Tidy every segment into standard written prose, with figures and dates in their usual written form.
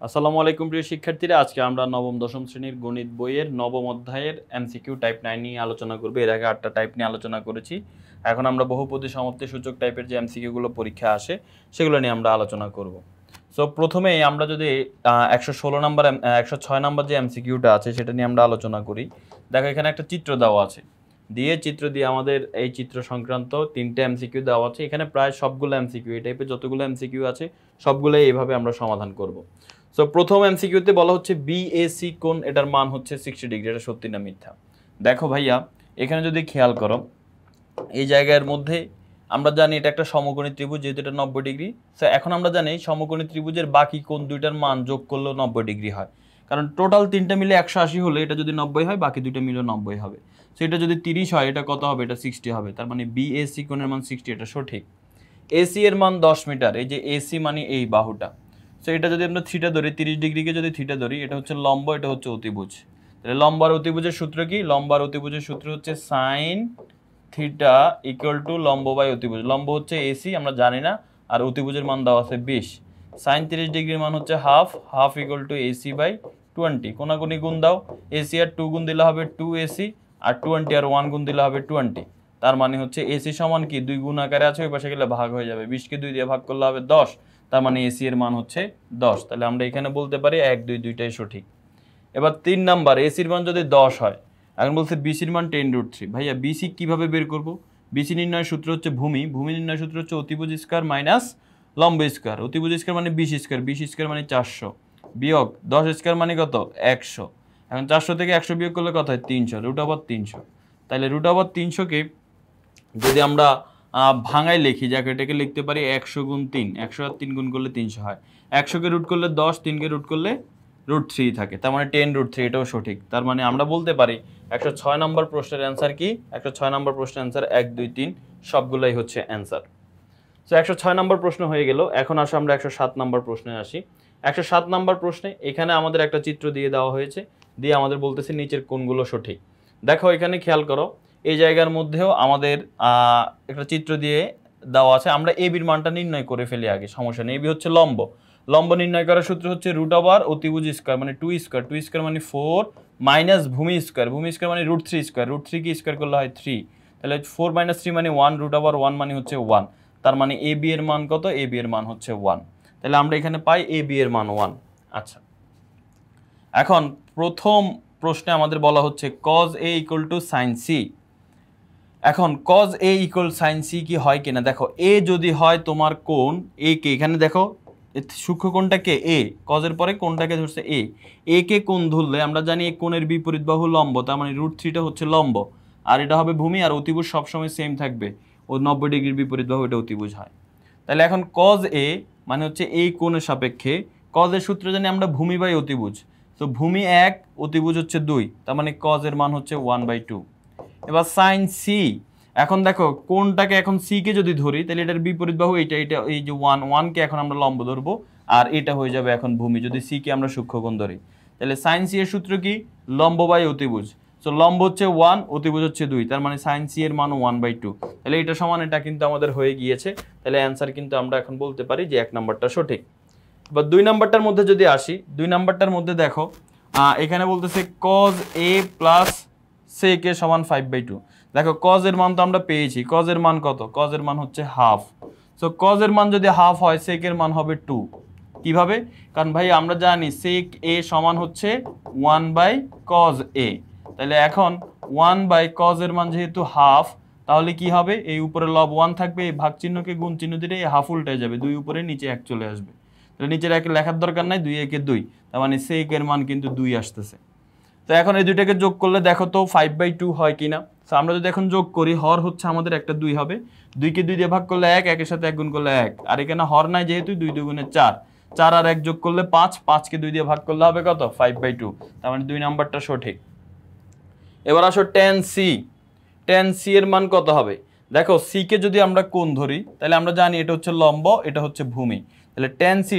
আসসালামু আলাইকুম প্রিয় শিক্ষার্থীরা, আজকে আমরা নবম দশম শ্রেণীর গণিত বইয়ের নবম অধ্যায়ের এমসিকিউ টাইপ 9 নিয়ে আলোচনা করব। এর আগে 8টা টাইপ নিয়ে আলোচনা করেছি। এখন আমরা বহুপদী সমাপ্তি সূচক টাইপের যে এমসিকিউগুলো পরীক্ষা আসে সেগুলো নিয়ে আমরা আলোচনা করব। সো প্রথমেই আমরা যদি 116 নাম্বার 106 নাম্বার যে এমসিকিউটা আছে সেটা নিয়ে আমরা আলোচনা করি। দেখো এখানে একটা চিত্র দেওয়া আছে, চিত্র দিয়ে আমাদের এই চিত্র সংক্রান্ত 3টে এমসিকিউ দেওয়া আছে। এখানে প্রায় সবগুলো এমসিকিউ, এই টাইপের যতগুলো এমসিকিউ আছে সবগুলোই এইভাবে আমরা সমাধান করব। সো প্রথম এমসিকিউতে বলা হচ্ছে বিএসি কোণ, এটার মান হচ্ছে 60 ডিগ্রি। এটা সত্যি না মিথ্যা? দেখো ভাইয়া, এখানে যদি খেয়াল করো এই জায়গার মধ্যে আমরা জানি এটা একটা সমকোণী ত্রিভুজ, যেহেতু এটা 90 ডিগ্রি। সো এখন আমরা জানি সমকোণী ত্রিভুজের বাকি কোণ দুইটার মান যোগ করলেও 90 ডিগ্রি হয়, কারণ টোটাল তিনটা মিলে 180 হলে এটা যদি 90 হয় বাকি দুইটা মিলে 90 হবে। সো এটা যদি 30 হয় এটা কত হবে? এটা 60 হবে। তার মানে বিএসি কোণের মান 60, এটা সঠিক। এসি এর মান 10 মিটার, এই যে এসি মানে এই বাহুটা। সো এটা যদি আমরা থিটা ধরি, 30 ডিগ্রিকে যদি থিটা ধরি, এটা হচ্ছে লম্ব, এটা হচ্ছে অতিভুজ। তাহলে লম্ব আর অতিভুজের সূত্র কি? লম্ব আর অতিভুজের সূত্র হচ্ছে সাইন থিটা ইকুয়াল টু লম্ব বাই অতিভুজ। লম্ব হচ্ছে এসি, আমরা জানি না, আর অতিভুজের মান দেওয়া আছে 20। সাইন 30 ডিগ্রির মান হচ্ছে half, half equal to AC by 20। কোনাকুনি গুণ দাও, এসি আর 2 গুণ দিলে হবে 2 এসি, আর 20 আর 1 গুণ দিলে হবে 20। তার মানে হচ্ছে এসি সমান কি 2 গুণ আকারে আছে, ওই পাশে গেলে ভাগ হয়ে যাবে। 20কে 2 দিয়ে ভাগ করলে হবে 10। তার মানে এসি এর মান হচ্ছে 10। তাহলে আমরা এখানে বলতে পারি 1, 2 দুইটাই সঠিক। এবার 3 নাম্বার, এসির মান যদি 10 হয়, এখন বলছে বিসির মান 10√3। ভাইয়া বিসি কিভাবে বের করব? বিসি নির্ণয়ের সূত্র হচ্ছে ভূমি, ভূমি নির্ণয়ের সূত্র হচ্ছে অতিভুজ স্কয়ার মাইনাস লম্ব স্কয়ার। অতিভুজ স্কয়ার মানে 20 স্কয়ার, 20 স্কয়ার মানে 400, বিয়োগ 10 স্কয়ার মানে কত? 100। এখন 400 থেকে 100 বিয়োগ করলে কত হয়? 300, √300। তাহলে √300-কে যদি আমরা ভাঙায় লিখি, যাকে এটাকে লিখতে পারি 100 গুণ 3, 100 আর 3 গুণ করলে 300 হয়। 100-কে রুট করলে 10, 3-কে রুট করলে √3 থাকে, তার মানে 10√3, এটাও সঠিক। তার মানে আমরা বলতে পারি 106 নম্বর প্রশ্নের অ্যান্সার কি? 106 নম্বর প্রশ্নের অ্যান্সার 1, 2, 3 সবগুলাই হচ্ছে অ্যান্সার। সো 106 নম্বর প্রশ্ন হয়ে গেল। এখন আসো আমরা 107 নম্বর প্রশ্নে আসি। 107 নম্বর প্রশ্নে এখানে আমাদের একটা চিত্র দিয়ে দেওয়া হয়েছে, দিয়ে আমাদের বলতেছে নিচের কোণগুলো সঠিক। দেখো এখানে খেয়াল করো, এই জায়গার মধ্যেও আমাদের একটা চিত্র দিয়ে দেওয়া আছে। আমরা এবির মানটা নির্ণয় করে ফেলি আগে, সমস্যা নেই। এবি হচ্ছে লম্ব, লম্ব নির্ণয় করার সূত্র হচ্ছে √ অতিভুজ স্কয়ার মানে 2 স্কয়ার, 2 স্কয়ার মানে 4 মাইনাস ভূমি স্কয়ার, ভূমি স্কয়ার মানে √3 স্কয়ার, √3 কি স্কয়ার করলে হয় 3। তাহলে 4 - 3 মানে 1, √ 1 মানে হচ্ছে 1। তার মানে এ বি এর মান কত? এ বি এর মান হচ্ছে 1। তাহলে আমরা এখানে পাই এ বি এর মান 1। আচ্ছা, এখন প্রথম প্রশ্নে আমাদের বলা হচ্ছে cos A = sin C। এখন cos A = sin C কি হয় কিনা দেখো। এ যদি হয় তোমার কোণ এ কে, এখানে দেখো সূক্ষ্ম কোণটাকে এ, cos এর পরে কোণটাকে ধরছে এ, এ কে কোণ ধরলে আমরা জানি এই কোণের বিপরীত বাহু লম্ব, তার মানে √3টা হচ্ছে লম্ব, আর এটা হবে ভূমি, আর অতিভুজ সবসময় সেম থাকবে, ও 90 ডিগ্রির বিপরীত বাহু, এটা অতিভুজ হয়। তাহলে এখন cos A মানে হচ্ছে এই কোণের সাপেক্ষে, cos এর সূত্র জানি আমরা ভূমি বাই অতিভুজ। তো ভূমি 1, অতিভুজ হচ্ছে 2, তার মানে cos এর মান হচ্ছে 1/2। এবার sin C, এখন দেখো কোণটাকে এখন C কে যদি ধরি তাহলে এটার বিপরীত বাহু এইটা, এটা এই যে 1 কে এখন আমরা লম্ব ধরবো, আর এটা হয়ে যাবে এখন ভূমি, যদি C কে আমরা সূক্ষ্মকোণ ধরি। তাহলে sin C এর সূত্র কি? লম্ব বাই অতিভুজ। সো লম্ব হচ্ছে 1, অতিভুজ হচ্ছে 2, তার মানে sin C এর মানও 1/2। তাহলে এটা সমান, এটা কিন্তু আমাদের হয়ে গিয়েছে। তাহলে অ্যান্সার কিন্তু আমরা এখন বলতে পারি যে 1 নাম্বারটা সঠিক। এবার 2 নাম্বারটার মধ্যে যদি আসি, 2 নাম্বারটার মধ্যে দেখো এখানে বলতেছে cos A + sec A = 5/2। দেখো cos এর মান তো আমরা পেয়েছি, cos এর মান কত? cos এর মান হচ্ছে হাফ। সো cos এর মান যদি হাফ হয় sec এর মান হবে 2। কিভাবে? কারণ ভাই আমরা জানি sec A সমান হচ্ছে 1/cos A। তাহলে এখন 1/cos এর মান যেহেতু হাফ, তাহলে কি হবে? এই উপরে লব 1 থাকবে, এই ভাগ চিহ্নকে গুণ চিহ্ন দিলে এই হাফ উল্টে যাবে, 2 উপরে নিচে 1 চলে আসবে। তাহলে নিচের 1 লেখার দরকার নাই, 2 একে 2, তার মানে sec এর মান কিন্তু 2 আসতেছে। তো এখন এই দুইটাকে যোগ করলে দেখো তো 5/2 হয় কিনা। তো আমরা যদি এখন যোগ করি, হর হচ্ছে আমাদের একটা 2 হবে, 2কে 2 দিয়ে ভাগ করলে 1, 1 এর সাথে 1 গুণ করলে 1, আর এখানে হর নাই যেহেতু 2 2 গুণে 4, 4 আর 1 যোগ করলে 5, 5কে 2 দিয়ে ভাগ করলে হবে কত? 5/2। তার মানে 2 নাম্বারটা সঠিক। এবার আসো tan C, tan C এর মান কত হবে? দেখো C কে যদি আমরা কোণ ধরি তাহলে আমরা জানি এটা হচ্ছে লম্ব, এটা হচ্ছে ভূমি। তাহলে tan C,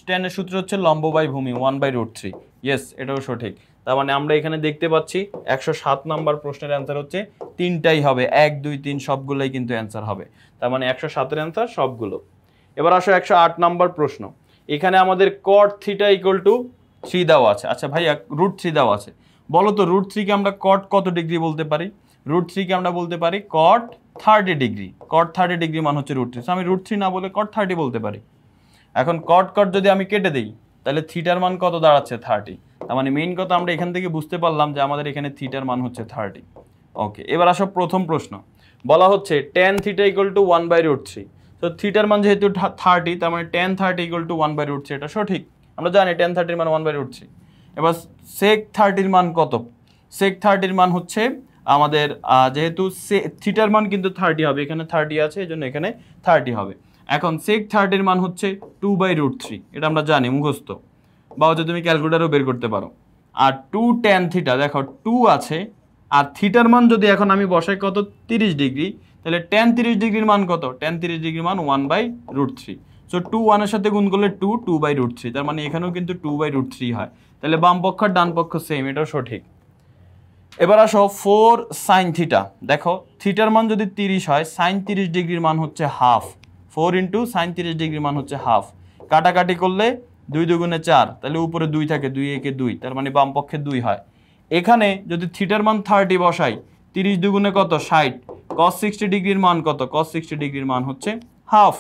tan এর সূত্র হচ্ছে লম্ব বাই ভূমি 1/√3। ইয়েস, এটাও সঠিক। তার মানে আমরা এখানে দেখতে পাচ্ছি 107 নাম্বার প্রশ্নের অ্যান্সার হচ্ছে তিনটাই হবে, 1, 2, 3 সবগুলোই কিন্তু অ্যান্সার হবে। তার মানে 107 এর অ্যান্সার সবগুলো। এবার আসো 108 নাম্বার প্রশ্ন। এখানে আমাদের cot থিটা ইকুয়াল টু 3 দেওয়া আছে। আচ্ছা ভাইয়া √3 দেওয়া আছে, বলো তো √3 কে আমরা cot কত ডিগ্রি বলতে পারি? √3 কে আমরা বলতে পারি cot 30 ডিগ্রি। cot 30 ডিগ্রি মান হচ্ছে √3, আমি √3 না বলে cot 30 বলতে পারি। এখন cot যদি আমি কেটে দেই তাহলে থিটার মান কত দাঁড়াচ্ছে 30। তার মানে মেইন কথা আমরা এখান থেকে বুঝতে পারলাম যে আমাদের এখানে থিটার মান হচ্ছে 30। ওকে, এবার আসো প্রথম প্রশ্ন, বলা হচ্ছে tan থিটা ইকুয়াল টু 1/√3। তো থিটার মান যেহেতু 30, তার মানে tan 30 ইকুয়াল টু 1/√3, এটা সঠিক, আমরা জানি tan 30 এর মান 1/√3। এবার sec 30 এর মান কত? sec 30 এর মান হচ্ছে আমাদের যেহেতু থিটার মান কিন্তু 30 হবে, এখানে 30 আছে এজন্য এখানে 30 হবে। এখন sec 30 এর মান হচ্ছে 2/√3, এটা আমরা জানি মুখস্থ, বা হচ্ছে তুমি ক্যালকুলেটরও বের করতে পারো। আর 2 tan থিটা, দেখো 2 আছে, আর থিটার মান যদি এখন আমি বসাই কত 30 ডিগ্রি, তাহলে tan 30 ডিগ্রির মান কত? tan 30 ডিগ্রির মান 1/√3। সো 2 1 এর সাথে গুণ করলে 2/√3, তার মানে এখানেও কিন্তু 2/√3 হয়। তাহলে বাম পক্ষ আর ডান পক্ষ সেম, এটাও সঠিক। এবার আসো 4 sin থিটা, দেখো থিটার মান যদি 30 হয়, sin 30 ডিগ্রির মান হচ্ছে হাফ। 4 × sin 30 ডিগ্রির মান হচ্ছে হাফ। কাটাকাটি করলে 2 2 গুণে 4, তাহলে উপরে 2 থাকে, 2 একে 2, তার মানে বাম পক্ষে 2 হয়। এখানে যদি থিটার মান 30 বসাই, 30 দুগুণে কত 60, cos 60 ডিগ্রির মান কত? cos 60 ডিগ্রির মান হচ্ছে হাফ।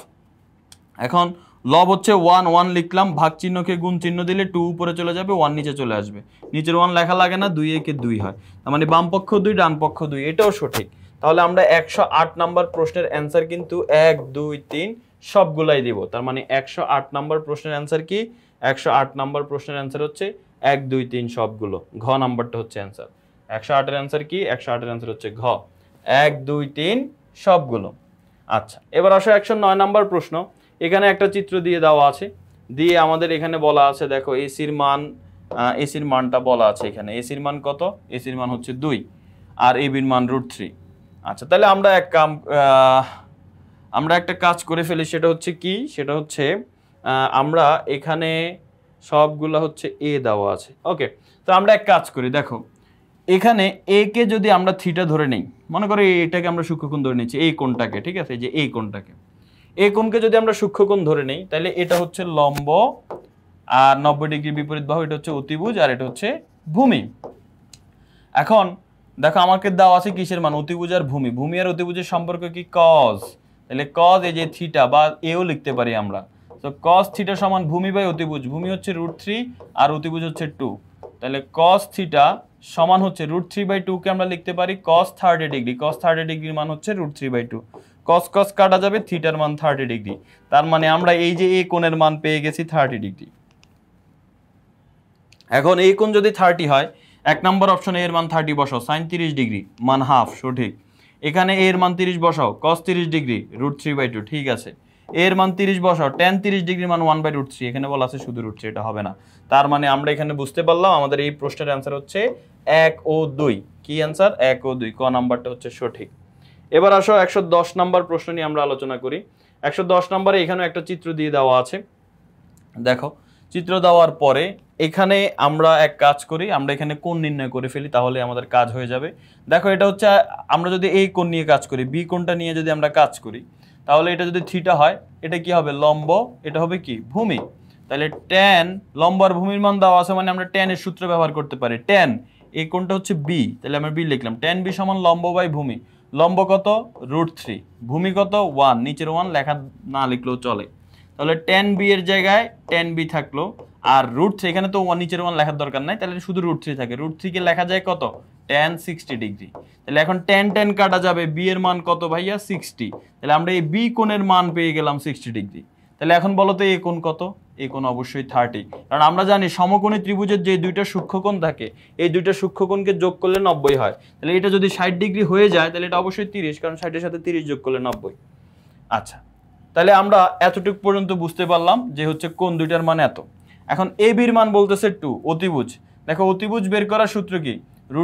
এখন লব হচ্ছে 1 1 লিখলাম, ভাগ চিহ্নকে গুণ চিহ্ন দিলে 2 উপরে চলে যাবে, 1 নিচে চলে আসবে, নিচের 1 লেখা লাগে না, 2 একে 2 হয়, তার মানে বাম পক্ষ 2 ডান পক্ষ 2, এটাও সঠিক। তাহলে আমরা 108 নাম্বার প্রশ্নের অ্যান্সার কিন্তু 1 2 3 সবগুলাই দিব। তার মানে 108 নাম্বার প্রশ্নের অ্যান্সার কি? 108 নাম্বার প্রশ্নের অ্যান্সার হচ্ছে 1 2 3 সবগুলো। ঘ নাম্বারটা হচ্ছে অ্যান্সার। 108 এর অ্যান্সার কি? 108 এর অ্যান্সার হচ্ছে ঘ, 1 2 3 সবগুলো। আচ্ছা, এবার আসো 109 নাম্বার প্রশ্ন। এখানে একটা চিত্র দিয়ে দেওয়া আছে, দিয়ে আমাদের এখানে বলা আছে, দেখো এসির মানটা বলা আছে এখানে। এসির মান কত? এসির মান হচ্ছে 2, আর এবির মান √3। আচ্ছা, তাহলে আমরা একটা কাজ করে ফেলি, সেটা হচ্ছে কি? সেটা হচ্ছে আমরা এখানে সবগুলা হচ্ছে এ দেওয়া আছে। ওকে, তো আমরা এক কাজ করি, দেখো এখানে এ কে যদি আমরা থিটা ধরে নেই, মনে করো এটাকে আমরা সূক্ষ্মকোণ ধরে নিচ্ছি, এই কোণটাকে, ঠিক আছে, যে এই কোণটাকে, এই কোণকে যদি আমরা সূক্ষ্মকোণ ধরে নেই, তাহলে এটা হচ্ছে লম্ব, আর 90 ডিগ্রি বিপরীত বাহু, এটা হচ্ছে অতিভুজ, আর এটা হচ্ছে ভূমি। এখন দেখো আমাকে দেওয়া আছে কিসের মান? অতিভুজ আর ভূমি। ভূমি আর অতিভুজের সম্পর্ক কি? cos। তাহলে cos এই যে থিটা, বা এও লিখতে পারি আমরা, তো cos থিটা সমান ভূমি বাই অতিভুজ। ভূমি হচ্ছে √3 আর অতিভুজ হচ্ছে 2, তাহলে cos থিটা সমান হচ্ছে √3/2 কে আমরা লিখতে পারি cos 30 ডিগ্রি। cos 30 ডিগ্রির মান হচ্ছে √3/2। cos cos কাটা যাবে, থিটার মান 30 ডিগ্রি, তার মানে আমরা এই যে এই কোণের মান পেয়ে গেছি 30 ডিগ্রি। এখন এই কোণ যদি 30 হয়, 1 নম্বর অপশনে এর মান 30 বসাও, sin 30 ডিগ্রি মান হাফ, সঠিক। এখানে এর মান 30 বসাও, cos 30 ডিগ্রি √3/2, ঠিক আছে। এর মান 30 বসাও, tan 30 ডিগ্রির মান 1/√3, এখানে বলা আছে শুধু √3, এটা হবে না। তার মানে আমরা এখানে বুঝতে পারলাম আমাদের এই প্রশ্নের অ্যান্সার হচ্ছে 1 ও 2। কি অ্যান্সার? 1 ও 2, ক নাম্বারটা হচ্ছে সঠিক। এবার আসো 110 নাম্বার প্রশ্ন নিয়ে আমরা আলোচনা করি। 110 নম্বরে এখানে একটা চিত্র দিয়ে দেওয়া আছে, দেখো চিত্র দেওয়ার পরে এখানে আমরা এক কাজ করি, আমরা এখানে কোণ নির্ণয় করে ফেলি, তাহলে আমাদের কাজ হয়ে যাবে। দেখো এটা হচ্ছে, আমরা যদি এই কোণ নিয়ে কাজ করি, বি কোণটা নিয়ে যদি আমরা কাজ করি, তাহলে এটা যদি থিটা হয়, এটা কি হবে? লম্ব, এটা হবে কি? ভূমি। তাহলে tan, লম্ব আর ভূমির মান দেওয়া আছে, মানে আমরা tan এর সূত্র ব্যবহার করতে পারি। tan এই কোণটা হচ্ছে বি, তাহলে আমরা বি লিখলাম, tan বি সমান লম্ব বাই ভূমি। লম্ব কত? √3, ভূমি কত? 1, নিচের 1 লেখা না লিখলেও চলে। তাহলে tan b এর জায়গায় tan b থাকলো, আর √3, এখানে তো নিচের 1 লেখার দরকার নাই, তাহলে শুধু √3 থাকে। √3 কে লেখা যায় কত? tan 60 degree. তাহলে এখন tan কাটা যাবে, b এর মান কত ভাইয়া? 60। তাহলে আমরা এই b কোণের মান পেয়ে গেলাম 60 ডিগ্রি। তাহলে এখন বলো তো এই কোণ কত? এই কোণ অবশ্যই 30, কারণ আমরা জানি সমকোণী ত্রিভুজের যে দুইটা সূক্ষ্মকোণ থাকে, এই দুইটা সূক্ষ্মকোণকে যোগ করলে 90 হয়। তাহলে এটা যদি 60 ডিগ্রি হয়ে যায়, তাহলে এটা অবশ্যই 30, কারণ 60 এর সাথে 30 যোগ করলে 90। আচ্ছা, তাহলে আমরা এতটুকু পর্যন্ত বুঝতে পারলাম যে হচ্ছে কোণ দুইটার মান এত। এখন এ বির মান বলতেছে 2, অতিভুজ। দেখো অতিভুজ বের করার সূত্র কি? √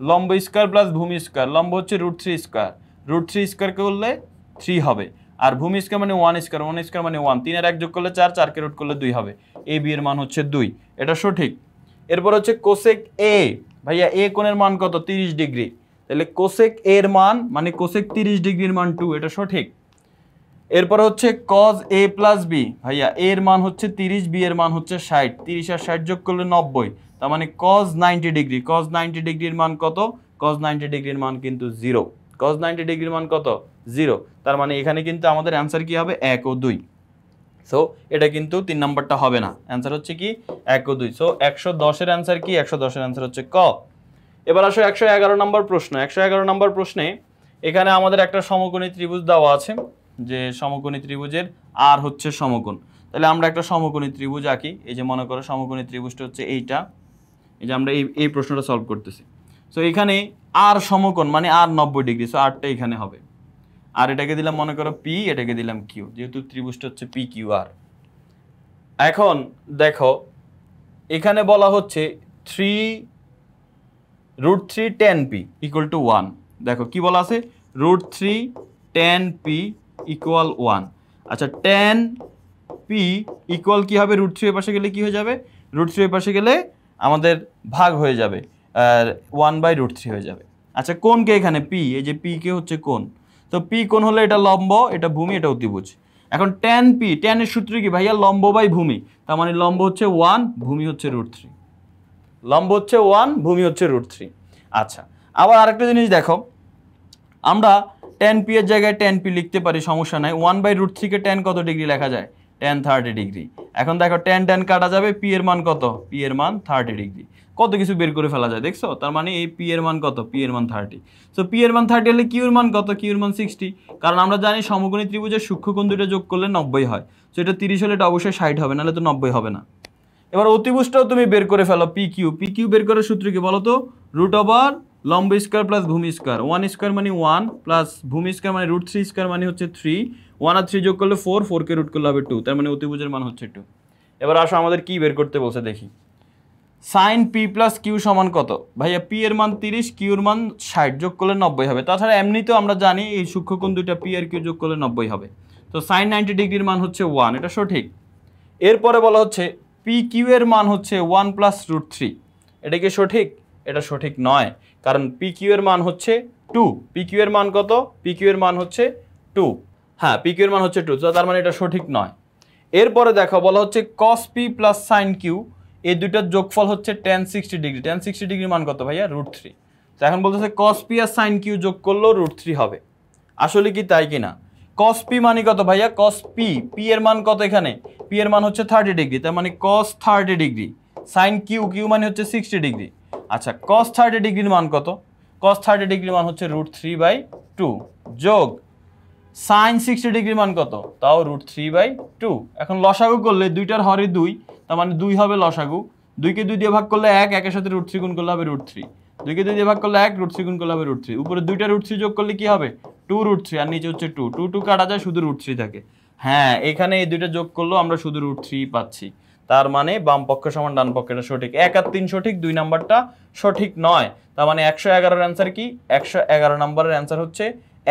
লম্ব স্কয়ার প্লাস ভূমি স্কয়ার। লম্ব হচ্ছে √3 স্কয়ার, √3 স্কয়ার করলে 3 হবে, আর ভূমি স্কয়ার মানে 1 স্কয়ার, 1 স্কয়ার মানে 1, 3 এর 1 যোগ করলে 4, 4 কে রুট করলে 2 হবে। এ বি এর মান হচ্ছে 2, এটা সঠিক। এরপর হচ্ছে কোসেক এ, ভাইয়া এ কোণের মান কত? 30 ডিগ্রি, তাহলে কোসেক এর মান মানে কোসেক 30 ডিগ্রির মান 2, এটা সঠিক। এরপর হচ্ছে cos a প্লাস বি, ভাইয়া a এর মান হচ্ছে 30, b এর মান হচ্ছে 60, 30 আর 60 যোগ করলে 90, তার মানে cos 90 ডিগ্রি, cos 90 ডিগ্রির মান কত? cos 90 ডিগ্রির মান কিন্তু 0, cos 90 ডিগ্রির মান কত? 0, তার মানে এখানে কিন্তু আমাদের অ্যান্সার কি হবে? 1 ও 2। সো এটা কিন্তু 3 নাম্বারটা হবে না, অ্যান্সার হচ্ছে কি 1 ও 2। সো 110 এর অ্যান্সার কি? 110 এর অ্যান্সার হচ্ছে ক। এবার আসো 111 নম্বর প্রশ্ন। 111 নম্বর প্রশ্নে এখানে আমাদের একটা সমকোণী ত্রিভুজ দেওয়া আছে, যে সমকোণী ত্রিভুজের আর হচ্ছে সমকোণ। তাহলে আমরা একটা সমকোণী ত্রিভুজ আঁকি। এই যে মনে করো সমকোণী ত্রিভুজটা হচ্ছে এইটা, এই যে আমরা এই প্রশ্নটা সলভ করতেছি। সো এখানে আর সমকোণ মানে আর 90 ডিগ্রি, সো আরটা এখানে হবে। আর এটাকে দিলাম মনে করো পি, এটাকে দিলাম কিউ, যেহেতু ত্রিভুজটা হচ্ছে পি কিউ আর। এখন দেখো এখানে বলা হচ্ছে 3√3 tan p ইকুয়াল টু 1। দেখো কি বলা আছে? √3 tan p ইকুয়াল 1। আচ্ছা, tan p ইকুয়াল কি হবে? √3 এর পাশে গেলে কি হয়ে যাবে? √3 এর পাশে গেলে আমাদের ভাগ হয়ে যাবে, আর 1/√3 হয়ে যাবে। আচ্ছা, কোণকে এখানে p, এই যে p কে হচ্ছে কোণ, তো p কোণ হলে এটা লম্ব, এটা ভূমি, এটা অতিভুজ। এখন tan p, tan এর সূত্র কি ভাইয়া? লম্ব বাই ভূমি, তার মানে লম্ব হচ্ছে 1, ভূমি হচ্ছে √3, লম্ব হচ্ছে 1, ভূমি হচ্ছে √3। আচ্ছা, আবার আরেকটা জিনিস দেখো, আমরা tan p এর জায়গায় tan p লিখতে পারি, সমস্যা নাই। 1/√3 কে tan কত ডিগ্রি লেখা যায়? tan 30 degree. এখন দেখো tan tan কাটা যাবে, p এর মান কত? p এর মান 30 ডিগ্রি। কত কিছু বের করে ফেলা যায়, দেখছো? তার মানে এই p এর মান কত? p এর মান 30। সো p এর মান 30 হলে q এর মান কত? q এর মান 60, কারণ আমরা জানি সমকোণী ত্রিভুজের সূক্ষ্মকোণ দুটো যোগ করলে 90 হয়। সো এটা 30 হলে এটা অবশ্যই 60 হবে, নাহলে তো 90 হবে না। এবার অতিভুজটাও তুমি বের করে ফেলো, পি কিউ বের করার সূত্র কি বলো তো? √ লম্ব স্কয়ার প্লাস ভূমি স্কয়ার, 1 স্কয়ার মানে 1 প্লাস ভূমি স্কয়ার মানে √3 স্কয়ার মানে হচ্ছে 3, 1 আর 3 যোগ করলে 4, 4 কে রুট করলে হবে 2, তার মানে অতিভুজের মান হচ্ছে 2। এবার আসো আমাদের কি বের করতে বলছে দেখি। sin p প্লাস কিউ সমান কত? ভাইয়া p এর মান 30, কিউ এর মান 60, যোগ করলে 90 হবে। তাছাড়া এমনিতেও আমরা জানি এই সূক্ষ্মকোণ দুইটা p আর q যোগ করলে 90 হবে। তো sin 90 ডিগ্রির মান হচ্ছে 1, এটা সঠিক। এরপরে বলা হচ্ছে পি কিউ এর মান হচ্ছে 1 প্লাস √3, এটা কি সঠিক? এটা সঠিক নয়, কারণ পি কিউ এর মান হচ্ছে 2। পি কিউ এর মান কত? পি কিউ এর মান হচ্ছে 2। হ্যাঁ, পি কিউ এর মান হচ্ছে 2, তো তার মানে এটা সঠিক নয়। এরপরে দেখো বলা হচ্ছে cos p plus sin q, এই দুইটার যোগফল হচ্ছে tan 60 ডিগ্রি। tan 60 ডিগ্রির মান কত ভাইয়া? √3। তো এখন বলতেছে cos p আর sin q যোগ করলেও √3 হবে। আসলে কি তাই কিনা? cos p মানে কত ভাইয়া? cos p, p এর মান কত এখানে? p এর মান হচ্ছে 30 ডিগ্রি, তার মানে cos 30 degree. sin q, q মানে হচ্ছে 60 ডিগ্রি। আচ্ছা, cos 30 ডিগ্রির মান কত? cos 30 ডিগ্রির মান হচ্ছে √3/2 যোগ sin 60 ডিগ্রির মান কত? তাও √3/2। এখন লসাগু করলে দুইটার হরে 2, তার মানে 2 হবে লসাগু। 2 কে 2 দিয়ে ভাগ করলে 1, 1 এর সাথে √3 গুণ করলে হবে √3। 2 কে 2 দিয়ে ভাগ করলে 1, √3 গুণ করলে হবে √3। উপরে দুইটা √3 যোগ করলে কি হবে? 2√3, আর নিচে হচ্ছে 2, 2 2 কাটা যায়, শুধু √3 থাকে। হ্যাঁ, এখানে এই দুইটা যোগ করলেও আমরা শুধু √3 পাচ্ছি। তার মানে বাম পক্ষ সমান ডান পক্ষটা সঠিক। 1 আর 3 সঠিক, 2 নাম্বারটা সঠিক নয়। তার মানে 111 এর অ্যান্সার কি? 111 নম্বরের অ্যান্সার হচ্ছে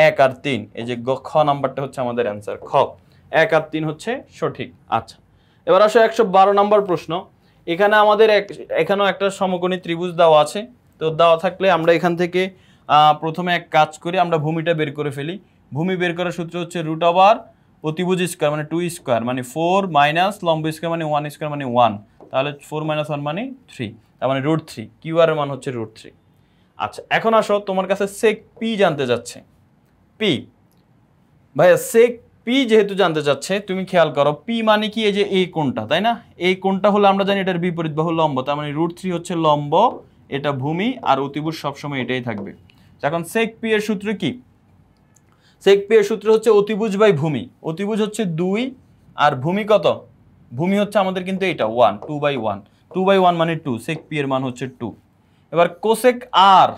1 আর 3। এই যে খ নাম্বারটা হচ্ছে আমাদের অ্যান্সার, খ। 1 আর 3 হচ্ছে সঠিক। আচ্ছা, এবার আসো 112 নম্বর প্রশ্ন। এখানে আমাদের এখানেও একটা সমকোণী ত্রিভুজ দেওয়া আছে। তো দেওয়া থাকলে আমরা এখান থেকে প্রথমে এক কাজ করি, আমরা ভূমিটা বের করে ফেলি। ভূমি বের করার সূত্র হচ্ছে √ অতিভুজ স্কয়ার মানে 2 স্কয়ার মানে 4 মাইনাস লম্ব স্কয়ার মানে 1 স্কয়ার মানে 1, তাহলে 4 - 1 মানে 3, তার মানে √3। কিউ আর এর মান হচ্ছে √3। আচ্ছা, এখন আসো তোমার কাছে sec p জানতে যাচ্ছে। পি ভাইয়া sec p যেহেতু জানতে চাচ্ছে, তুমি খেয়াল করো p মানে কি? এই যে এই কোণটা, তাই না? এই কোণটা হলো আমরা জানি এটার বিপরীত বাহু লম্ব, তার মানে √3 হচ্ছে লম্ব, এটা ভূমি, আর অতিভুজ সবসময় এটাই থাকবে। এখন sec p এর সূত্র কি? sec p এর সূত্র হচ্ছে অতিভুজ বাই ভূমি। অতিভুজ হচ্ছে 2 আর ভূমি কত? ভূমি হচ্ছে আমাদের কিন্তু এটা 1, 2/1, 2/1 মানে 2, sec p এর মান হচ্ছে 2। এবার cosec r,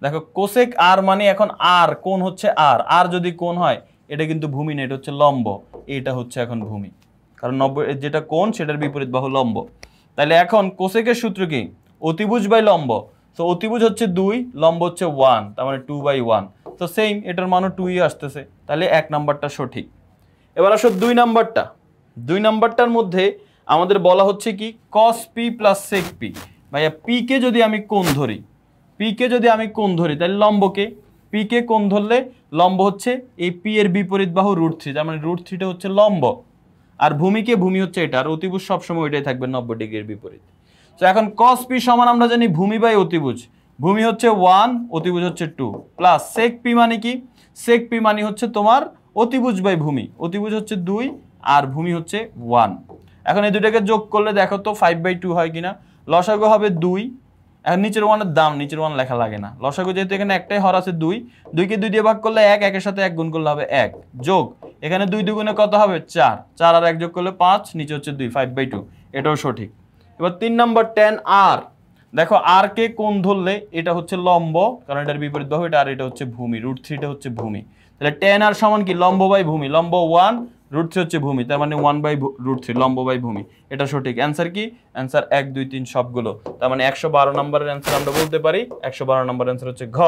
দেখো cosec r মানে এখন r কোণ হচ্ছে r, r যদি কোণ হয় এটা কিন্তু ভূমি না, এটা হচ্ছে লম্ব, এটা হচ্ছে এখন ভূমি, কারণ 90 যেটা কোণ সেটার বিপরীত বাহু লম্ব। তাহলে এখন cosec এর সূত্র কি? অতিভুজ বাই লম্ব। তো অতিভুজ হচ্ছে 2, লম্ব হচ্ছে 1, তার মানে 2/1। তো সেম, এটার মানও 2ই আসতেছে, তাহলে 1 নাম্বারটা সঠিক। এবার আসো 2 নাম্বারটা। 2 নাম্বারটার মধ্যে আমাদের বলা হচ্ছে কি? cos p plus sec p। ভাইয়া p কে যদি আমি কোণ ধরি, p কে যদি আমি কোণ ধরি, তাহলে লম্বকে, পি কে কোণ ধরলে লম্ব হচ্ছে এই পি এর বিপরীত বাহু √3, তার মানে √3টা হচ্ছে লম্ব, আর ভূমি হচ্ছে এটা, আর অতিভুজ সবসময় ওইটাই থাকবে 90 ডিগ্রির বিপরীত। তো এখন cos p সমান আমরা জানি ভূমি বাই অতিভুজ, ভূমি হচ্ছে 1, অতিভুজ হচ্ছে 2, প্লাস sec p মানে কি, sec p মানে হচ্ছে তোমার অতিভুজ বাই ভূমি, অতিভুজ হচ্ছে 2 আর ভূমি হচ্ছে 1। এখন এই দুটাকে যোগ করলে দেখো তো 5/2 হয় কিনা, লসাগু হবে 2, এখন নিচের 1 এর দাম, নিচের 1 লেখা লাগে না, লসাগু যেহেতু এখানে একটাই হর আছে 2, 2 কে 2 দিয়ে ভাগ করলে 1, 1 এর সাথে 1 গুণ করলে হবে 1, যোগ এখানে 2 দুগুণে কত হবে 4, 4 আর 1 যোগ করলে 5, নিচে হচ্ছে 2, 5/2, এটাও সঠিক। এবার 3 নম্বর tan r, দেখো r কে কোণ ধরলে এটা হচ্ছে লম্ব, কারণ এটার বিপরীত বাহু এটা, আর এটা হচ্ছে ভূমি, √3টা হচ্ছে ভূমি, তাহলে tan r সমান কি লম্ব বাই ভূমি, লম্ব 1, √3 হচ্ছে ভূমি, তার মানে 1/√3 লম্ব বাই ভূমি, এটা সঠিক। অ্যান্সার কি, অ্যান্সার 1 2 3 সবগুলো, তার মানে 112 নম্বরের অ্যান্সার আমরা বলতে পারি, 112 নম্বর অ্যান্সার হচ্ছে ঘ।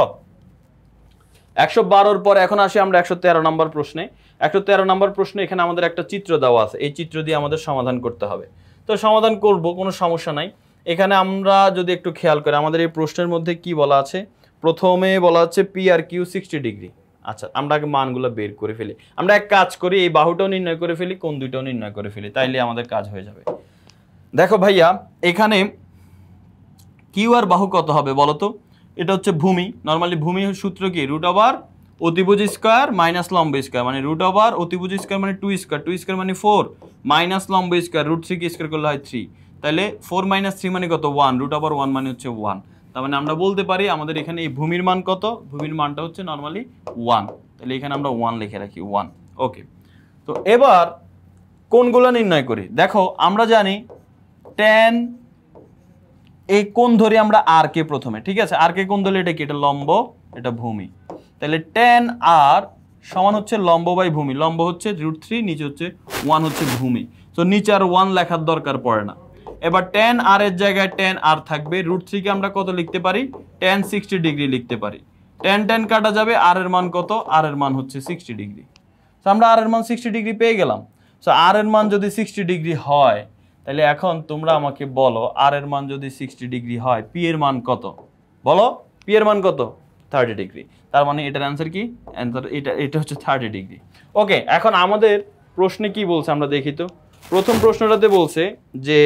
112 পর এখন আসি আমরা 113 নম্বর প্রশ্নে। 113 নম্বর প্রশ্নে এখানে আমাদের একটা চিত্র দেওয়া আছে, এই চিত্র দিয়ে আমাদের সমাধান করতে হবে। তো সমাধান করব, কোনো সমস্যা নাই। এখানে আমরা যদি একটু খেয়াল করি আমাদের এই প্রশ্নের মধ্যে কি বলা আছে, প্রথমে বলা হচ্ছে পি আর কিউ 60 ডিগ্রি। আচ্ছা, আমরা আগে মানগুলো বের করে ফেলি, আমরা এক কাজ করি, এই বাহুটাও নির্ণয় করে ফেলি, কোণ দুইটাও নির্ণয় করে ফেলি, তাইলে আমাদের কাজ হয়ে যাবে। দেখো ভাইয়া, এখানে কিউ আর বাহু কত হবে বলো তো, এটা হচ্ছে ভূমি, নরমালি ভূমি সূত্র কি, √ অতিভুজ স্কয়ার মাইনাস লম্ব স্কয়ার, মানে √ অতিভুজ স্কয়ার মানে 2 স্কয়ার, 2 স্কয়ার মানে 4, মাইনাস লম্ব স্কয়ার √3 কে স্কয়ার করলে হয় 3, তাহলে 4 - 3 মানে কত 1, √ 1 মানে হচ্ছে 1, তার মানে আমরা বলতে পারি আমাদের এখানে এই ভূমির মান কত, ভূমির মানটা হচ্ছে নরমালি 1, তাহলে এখানে আমরা 1 লিখে রাখি 1। ওকে, তো এবার কোণগুলো নির্ণয় করি। দেখো আমরা জানি tan, এই কোণ ধরি আমরা আর কে প্রথমে, ঠিক আছে, আর কে কোণ ধরলে এটা কি, এটা লম্ব, এটা ভূমি, তাহলে tan r সমান হচ্ছে লম্ব বাই ভূমি, লম্ব হচ্ছে √3, নিচে হচ্ছে 1 হচ্ছে ভূমি, তো নিচে আর 1 লেখার দরকার পড়ে না। এবার tan r এর জায়গায় tan r থাকবে, √3 কে আমরা কত লিখতে পারি, tan 60 ডিগ্রি লিখতে পারি, tan কাটা যাবে, r এর মান কত, r এর মান হচ্ছে 60 ডিগ্রি, তো আমরা r এর মান 60 ডিগ্রি পেয়ে গেলাম। সো r এর মান যদি 60 ডিগ্রি হয়, তাহলে এখন তোমরা আমাকে বলো r এর মান যদি 60 ডিগ্রি হয়, p এর মান কত, বলো p এর মান কত, 30 ডিগ্রি, তার মানে এটার অ্যান্সার কি, অ্যান্সার এটা হচ্ছে 30 ডিগ্রি। ওকে, এখন আমাদের প্রশ্নে কি বলছে আমরা দেখি তো। প্রথম প্রশ্নটাতে বলছে যে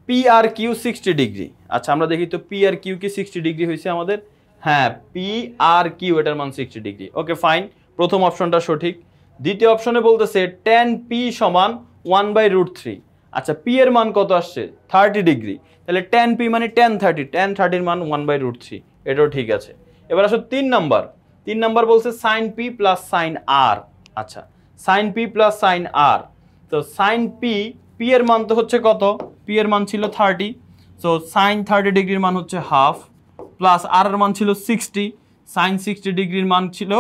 পি আর কিউ 60 ডিগ্রি। আচ্ছা, আমরা দেখি তো পি আর কিউ কি 60 ডিগ্রি হয়েছে আমাদের, হ্যাঁ পি আর কিউ এটার মান 60 ডিগ্রি। ওকে ফাইন, প্রথম অপশনটা সঠিক। দ্বিতীয় অপশনে বলতেছে tan p সমান 1/√3। আচ্ছা, পি এর মান কত আসছে, 30 ডিগ্রি, তাহলে tan p মানে tan 30, tan 30 এর মান 1/√3, এটাও ঠিক আছে। এবার আসো 3 নাম্বার বলছে sin p plus sin r। আচ্ছা, sin p plus sin r, তো sin p, p এর মান তো হচ্ছে কত, p এর মান ছিল 30, সো sin 30 ডিগ্রির মান হচ্ছে হাফ, প্লাস r এর মান ছিল 60, sin 60 ডিগ্রির মান ছিল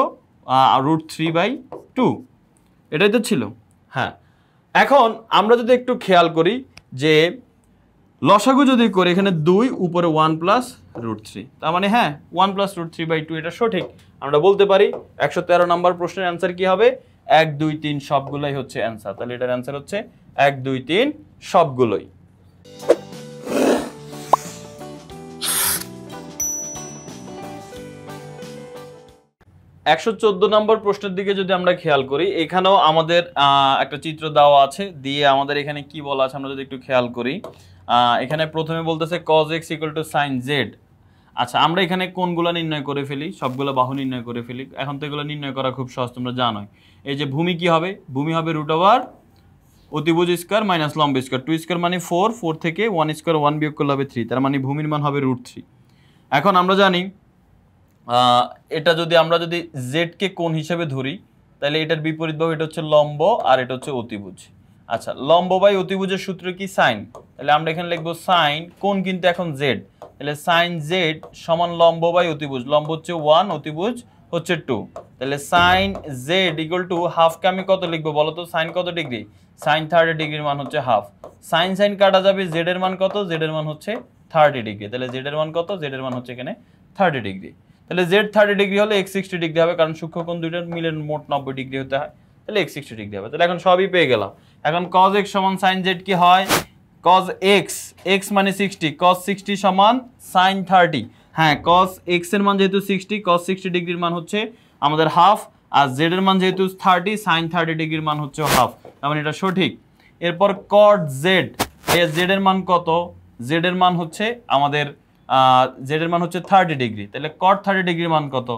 √3/2, এটাই তো ছিল। হ্যাঁ, এখন আমরা যদি একটু খেয়াল করি যে লসাগু যদি করি, এখানে 2 উপরে 1 + √3, তার মানে হ্যাঁ 1 + √3/2, এটা সঠিক। আমরা বলতে পারি 113 নম্বর প্রশ্নের অ্যান্সার কি হবে, 1 2 3 সবগুলোই হচ্ছে অ্যান্সার, তাহলে এটার অ্যান্সার হচ্ছে 1 2 3 সবগুলোই। 114 নম্বর প্রশ্নের দিকে যদি আমরা খেয়াল করি, এখানেও আমাদের একটা চিত্র দেওয়া আছে, দিয়ে আমাদের এখানে কি বলা আছে আমরা যদি একটু খেয়াল করি, এখানে প্রথমে বলতেছে cos x = sin z। আচ্ছা, আমরা এখানে কোণগুলো নির্ণয় করে ফেলি, সবগুলো বাহু নির্ণয় করে ফেলি, এখন তো এগুলো নির্ণয় করা খুব সহজ, তোমরা জানোই। এই যে ভূমি কি হবে, ভূমি হবে √ অতিভুজ স্কয়ার মাইনাস লম্ব স্কয়ার, 2 স্কয়ার মানে 4, 4 থেকে 1 স্কয়ার 1 বিয়োগ করলে হবে 3, তার মানে ভূমির মান হবে √3। এখন আমরা জানি এটা যদি আমরা যদি z কে কোণ হিসেবে ধরি, তাহলে এটার বিপরীত বাহু, এটা হচ্ছে লম্ব আর এটা হচ্ছে অতিভুজ। আচ্ছা, লম্ব বাই অতিভুজের সূত্র কি, সাইন, তাহলে আমরা এখানে লিখবো সাইন, কোণ কিন্তু এখন z, তাহলে সাইন z সমান লম্ব বাই অতিভুজ, লম্ব হচ্ছে 1, অতিভুজ হচ্ছে 2, তাহলে সাইন z = হাফকে আমি কত লিখবো বলো তো, সাইন কত ডিগ্রি, সাইন 30 ডিগ্রির মান হচ্ছে হাফ, সাইন সাইন কাটা যাবে, z এর মান কত, z এর মান হচ্ছে 30 ডিগ্রি, তাহলে z এর মান কত, z এর মান হচ্ছে এখানে 30 ডিগ্রি, তাহলে z 30 ডিগ্রি হলে x 60 ডিগ্রি হবে, কারণ সূক্ষ্মকোণ দুইটার মিলে মোট 90 ডিগ্রি হতে হয়, তাহলে x 60 ডিগ্রি হবে। তাহলে এখন সবই পেয়ে গেলাম। এখন cos x সমান sin z কি হয়, cos x, x মানে 60, cos 60 সমান sin 30। হ্যাঁ cos x এর মান যেহেতু 60 cos 60 ডিগ্রির মান হচ্ছে আমাদের হাফ, আর z এর মান যেহেতু 30 sin 30 ডিগ্রির মান হচ্ছে হাফ, তার মানে এটা সঠিক। এরপর cot z, z এর মান কত? z এর মান হচ্ছে আমাদের z এর মান হচ্ছে 30 ডিগ্রি, তাহলে cot 30 ডিগ্রির মান কত?